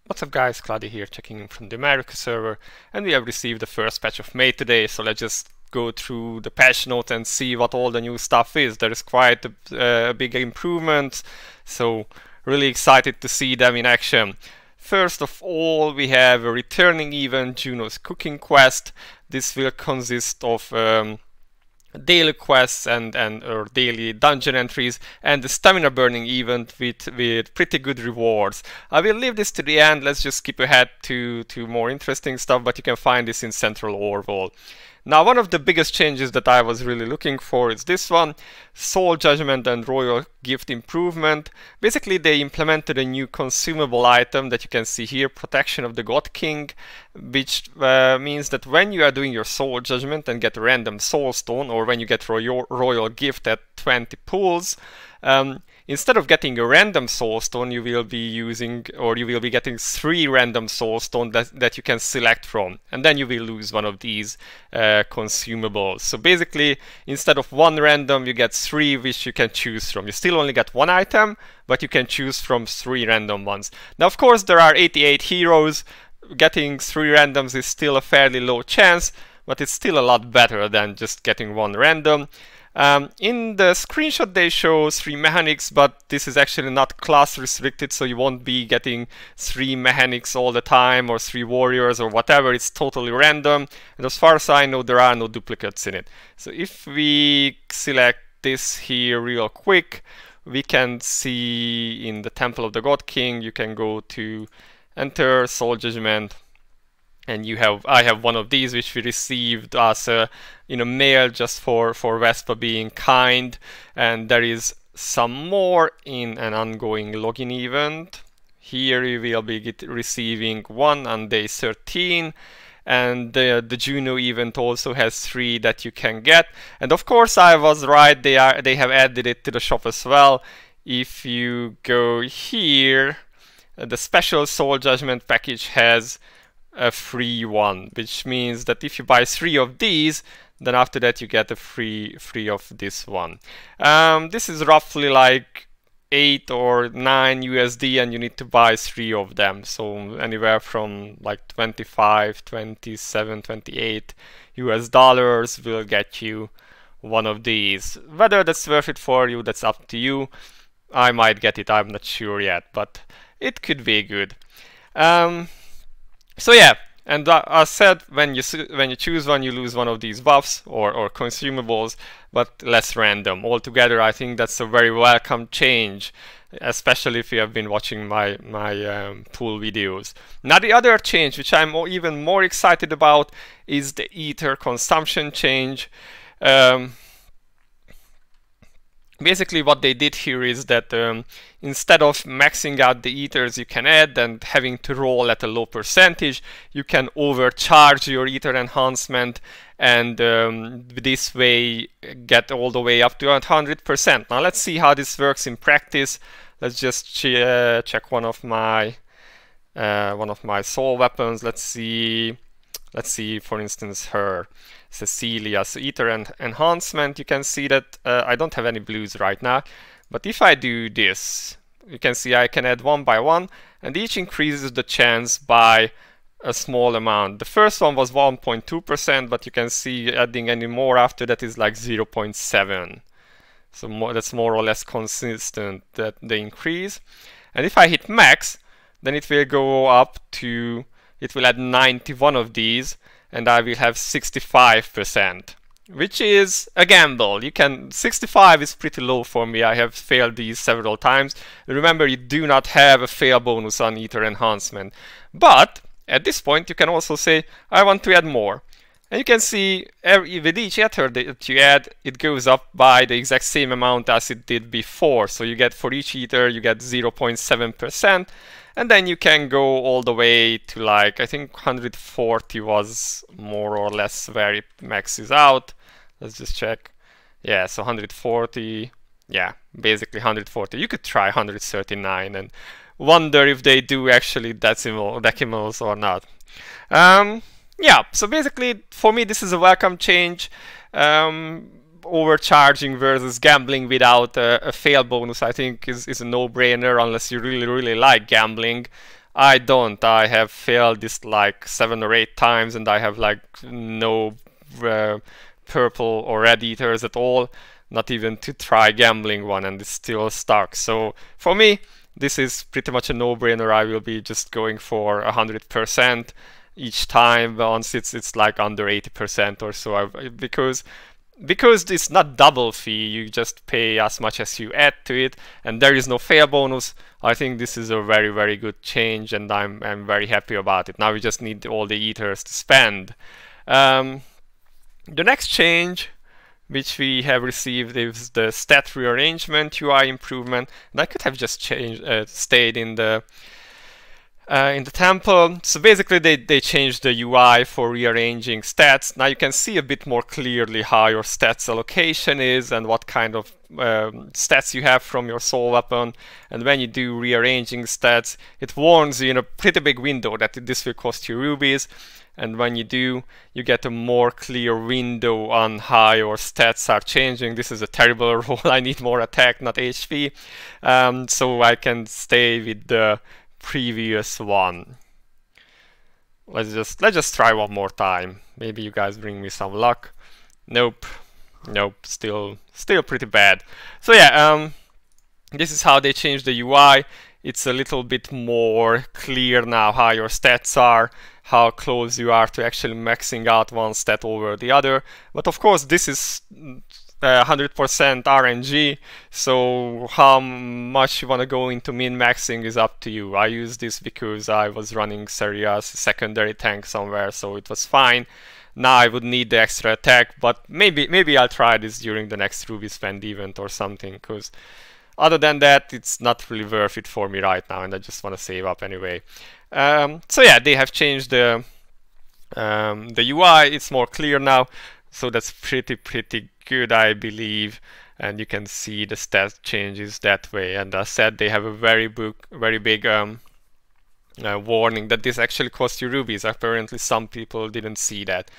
What's up guys, Cloudie here, checking in from the America server, and we have received the first patch of May today, so let's just go through the patch notes and see what all the new stuff is. There is quite a big improvement, so really excited to see them in action. First of all, we have a returning event, Junos Cooking quest. This will consist of daily quests and or daily dungeon entries and the stamina burning event with pretty good rewards. I will leave this to the end. Let's just skip ahead to more interesting stuff, but you can find this in Central Orwell. Now, one of the biggest changes that I was really looking for is this one, Soul Judgement and Royal Gift Improvement. Basically, they implemented a new consumable item that you can see here, Protection of the God King, which means that when you are doing your Soul Judgement and get a random Soul Stone, or when you get Royal Gift at 20 pulls, instead of getting a random soul stone, you will be getting 3 random soul stones that you can select from, and then you will lose one of these consumables. So basically, instead of 1 random, you get 3 which you can choose from. You still only get 1 item, but you can choose from 3 random ones. Now, of course, there are 88 heroes. Getting 3 randoms is still a fairly low chance, but it's still a lot better than just getting 1 random. In the screenshot they show 3 mechanics, but this is actually not class restricted, so you won't be getting 3 mechanics all the time or 3 warriors or whatever. It's totally random, and as far as I know, there are no duplicates in it. So if we select this here real quick, we can see in the Temple of the God King, you can go to Enter Soul Judgement, and I have one of these which we received as a mail just for Vespa being kind, and there is some more in an ongoing login event. Here you will be receiving 1 on day 13, and the Juno event also has 3 that you can get. And of course I was right, they have added it to the shop as well. If you go here, the special Soul Judgement package has a free one, which means that if you buy 3 of these, then after that you get a free of this one. This is roughly like 8 or 9 USD, and you need to buy 3 of them, so anywhere from like 25, 27, 28 US dollars will get you one of these. Whether that's worth it for you, that's up to you. I might get it, I'm not sure yet, but it could be good. So yeah, and as said, when you choose one, you lose one of these buffs or consumables, but less random. Altogether, I think that's a very welcome change, especially if you have been watching my pool videos. Now, the other change, which I'm even more excited about, is the ether consumption change. Basically, what they did here is that instead of maxing out the ethers you can add and having to roll at a low percentage, you can overcharge your ether enhancement, and this way get all the way up to 100%. Now let's see how this works in practice. Let's just check one of my soul weapons. Let's see, for instance, her Cecilia. So ether and enhancement, you can see that I don't have any blues right now, but if I do this, you can see I can add 1 by 1, and each increases the chance by a small amount. The first one was 1.2%, but you can see adding any more after that is like 0.7. So that's more or less consistent, that the increase. And if I hit max, then it will go up to, it will add 91 of these, and I will have 65%, which is a gamble. 65 is pretty low for me. I have failed these several times. Remember, you do not have a fail bonus on ether enhancement. But at this point, you can also say, I want to add more. And you can see with each ether that you add, it goes up by the exact same amount as it did before. So you get, for each ether, you get 0.7%. And then you can go all the way to, like, I think 140 was more or less where it maxes out. Let's just check. Yeah, so 140. Yeah, basically 140. You could try 139 and wonder if they do actually decimals or not. Yeah, so basically for me this is a welcome change. Overcharging versus gambling without a fail bonus, I think is a no-brainer unless you really like gambling. I don't. I have failed this like 7 or 8 times, and I have like no purple or red eaters at all, not even to try gambling one, and it's still stuck. So for me, this is pretty much a no-brainer. I will be just going for 100% each time. Once it's like under 80% or so, because it's not double fee, you just pay as much as you add to it, and there is no fail bonus. I think this is a very, very good change, and I'm very happy about it. Now we just need all the eaters to spend. The next change which we have received is the stat rearrangement UI improvement, and I could have just stayed in the temple. So basically they changed the UI for rearranging stats. Now you can see a bit more clearly how your stats allocation is and what kind of stats you have from your soul weapon. And when you do rearranging stats, it warns you in a pretty big window that this will cost you rubies. And when you do, you get a more clear window on how your stats are changing. This is a terrible rule. I need more attack, not HP. So I can stay with the previous one. Let's just try one more time. Maybe you guys bring me some luck. Nope. Still pretty bad. So yeah, this is how they changed the UI. It's a little bit more clear now how your stats are, how close you are to actually maxing out one stat over the other. But of course, this is 100% RNG, so how much you want to go into min-maxing is up to you. I use this because I was running Seria's secondary tank somewhere, so it was fine. Now I would need the extra attack, but maybe I'll try this during the next Ruby Spend event or something, because other than that, it's not really worth it for me right now, and I just want to save up anyway. So yeah, they have changed the UI. It's more clear now, so that's pretty good, I believe. And you can see the stat changes that way. And as I said, they have a very big warning that this actually costs you rubies. Apparently, some people didn't see that.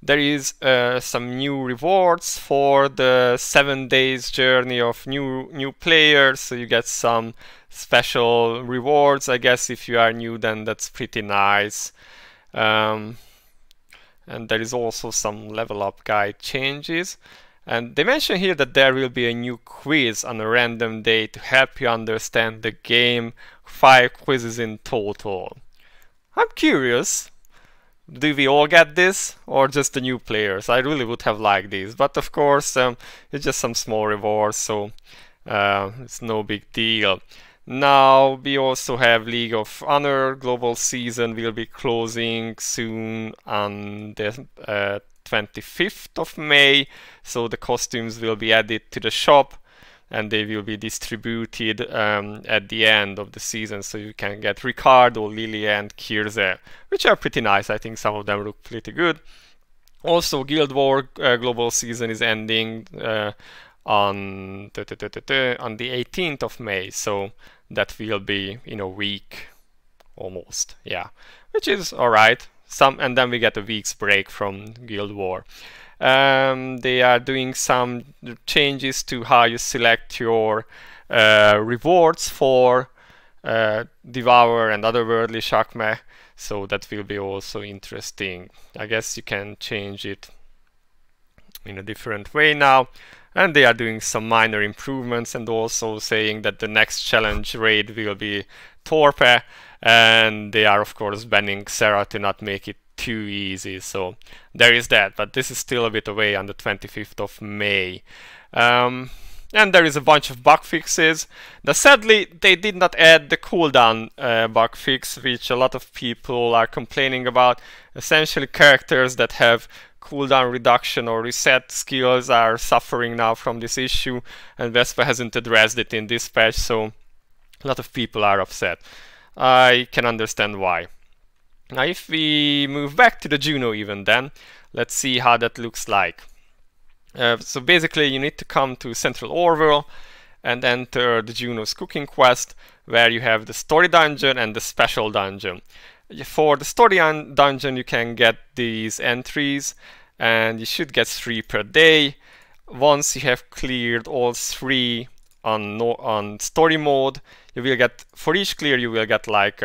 There is some new rewards for the 7 days journey of new players, so you get some special rewards. I guess if you are new, then that's pretty nice. And there is also some level up guide changes. And they mention here that there will be a new quiz on a random day to help you understand the game. 5 quizzes in total. I'm curious. Do we all get this, or just the new players? I really would have liked these, but of course it's just some small rewards, so it's no big deal. Now we also have League of Honor global season will be closing soon on the 25th of May, so the costumes will be added to the shop and they will be distributed at the end of the season, so you can get Ricardo, Lily and Kirze, which are pretty nice. I think some of them look pretty good. Also, Guild War global season is ending on the 18th of May, so that will be in a week almost, yeah, which is alright. And then we get a week's break from Guild War. They are doing some changes to how you select your rewards for Devour and Otherworldly Shakmeh, so that will be also interesting. I guess you can change it in a different way now. And they are doing some minor improvements and also saying that the next challenge raid will be Torpe, and they are of course banning Sarah to not make it too easy, so there is that, but this is still a bit away on the 25th of May. And there is a bunch of bug fixes. Now sadly they did not add the cooldown bug fix, which a lot of people are complaining about. Essentially characters that have cooldown reduction or reset skills are suffering now from this issue, and Vespa hasn't addressed it in this patch, so a lot of people are upset. I can understand why. Now if we move back to the Juno event, then let's see how that looks like. So basically you need to come to Central Orville and enter the Junos Cooking quest, where you have the story dungeon and the special dungeon. For the story dungeon you can get these entries, and you should get 3 per day. Once you have cleared all 3 on story mode, you will get, for each clear you will get like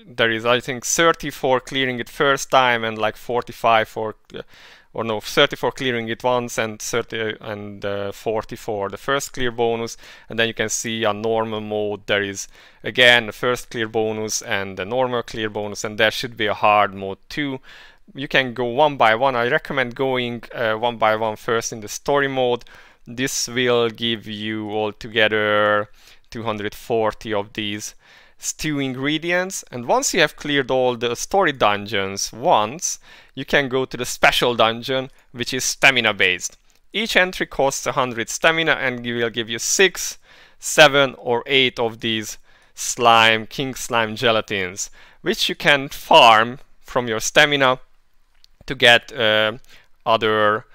there is, I think, 30 for clearing it first time, and like 45 for, or no, 30 for clearing it once, and 40 for the first clear bonus. And then you can see on normal mode there is again the first clear bonus and the normal clear bonus, and there should be a hard mode too. You can go one by one. I recommend going one by one first in the story mode. This will give you altogether 240 of these stew ingredients, and once you have cleared all the story dungeons once, you can go to the special dungeon, which is stamina based. Each entry costs 100 stamina, and it will give you 6, 7 or 8 of these king slime gelatins, which you can farm from your stamina to get other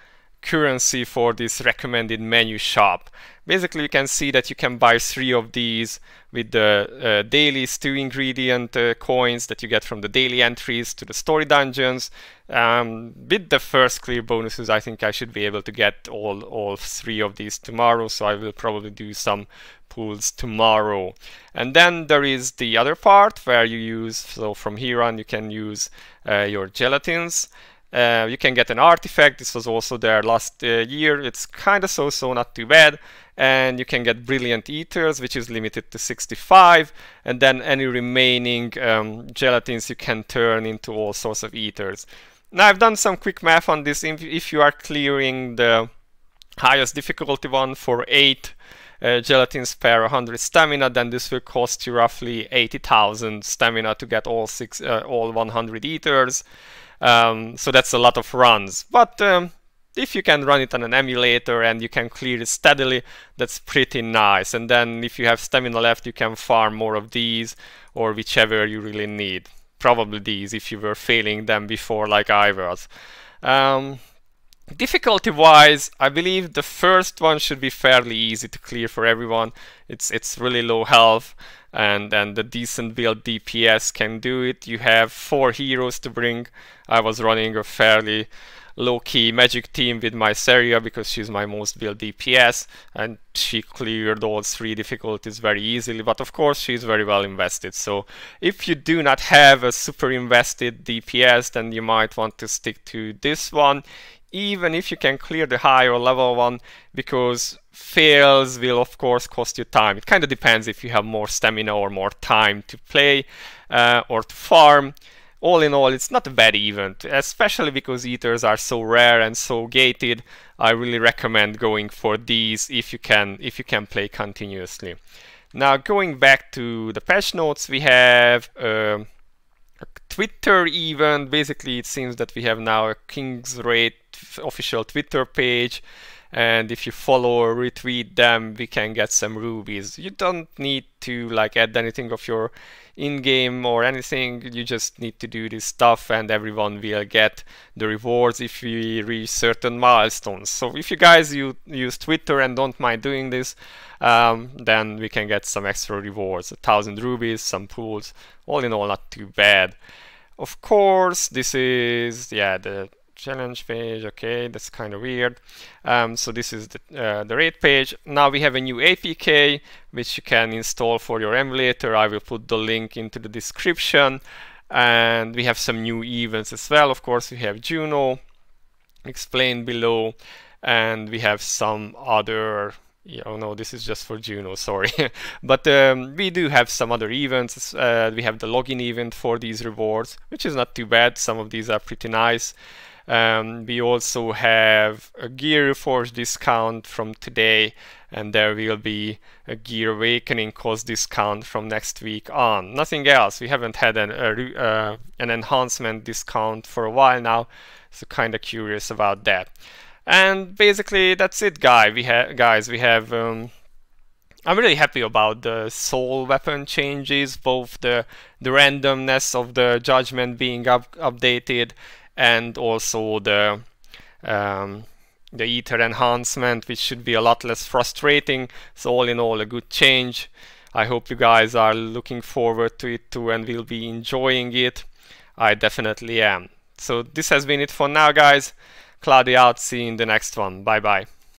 currency for this recommended menu shop. Basically, you can see that you can buy 3 of these with the daily stew ingredient coins that you get from the daily entries to the story dungeons. With the first clear bonuses, I think I should be able to get all 3 of these tomorrow, so I will probably do some pulls tomorrow. And then there is the other part where you use, so from here on you can use your gelatins. You can get an artifact. This was also there last year. It's kind of so not too bad. And you can get brilliant eaters, which is limited to 65, and then any remaining gelatins you can turn into all sorts of eaters. Now I've done some quick math on this. If you are clearing the highest difficulty one for 8 gelatins per 100 stamina, then this will cost you roughly 80,000 stamina to get all 100 eaters. So that's a lot of runs, but if you can run it on an emulator and you can clear it steadily, that's pretty nice. And then if you have stamina left, you can farm more of these, or whichever you really need. Probably these if you were failing them before like I was. Difficulty wise, I believe the first one should be fairly easy to clear for everyone. It's really low health, and the decent build DPS can do it. You have 4 heroes to bring. I was running a fairly low-key magic team with my Seria because she's my most build DPS, and she cleared all 3 difficulties very easily. But of course she's very well invested, so if you do not have a super invested DPS, then you might want to stick to this one, even if you can clear the higher level one, because fails will of course cost you time. It kind of depends if you have more stamina or more time to play or to farm. All in all, it's not a bad event, especially because eaters are so rare and so gated. I really recommend going for these if you can play continuously. Now going back to the patch notes, we have a Twitter event. Basically, it seems that we have now a King's Raid official Twitter page, and if you follow or retweet them, we can get some rubies. You don't need to like add anything of your in-game or anything. You just need to do this stuff, and everyone will get the rewards if we reach certain milestones. So if you guys use Twitter and don't mind doing this, then we can get some extra rewards, 1,000 rubies, some pools. All in all, not too bad. Of course, this is the challenge page. Okay, that's kind of weird. So this is the raid page. Now we have a new APK which you can install for your emulator. I will put the link into the description. And we have some new events as well. Of course, we have Juno explained below, and we have some other. Oh no, this is just for Juno, sorry. But we do have some other events. We have the login event for these rewards, which is not too bad. Some of these are pretty nice. We also have a Gear Reforged discount from today, and there will be a Gear Awakening cost discount from next week on. Nothing else. We haven't had an enhancement discount for a while now, so kind of curious about that. And basically that's it, guys. We have I'm really happy about the soul weapon changes, both the randomness of the Judgement being updated, and also the Ether enhancement, which should be a lot less frustrating. So all in all, a good change. I hope you guys are looking forward to it too and will be enjoying it. I definitely am. So this has been it for now, guys. Cloudie out. See you in the next one. Bye bye.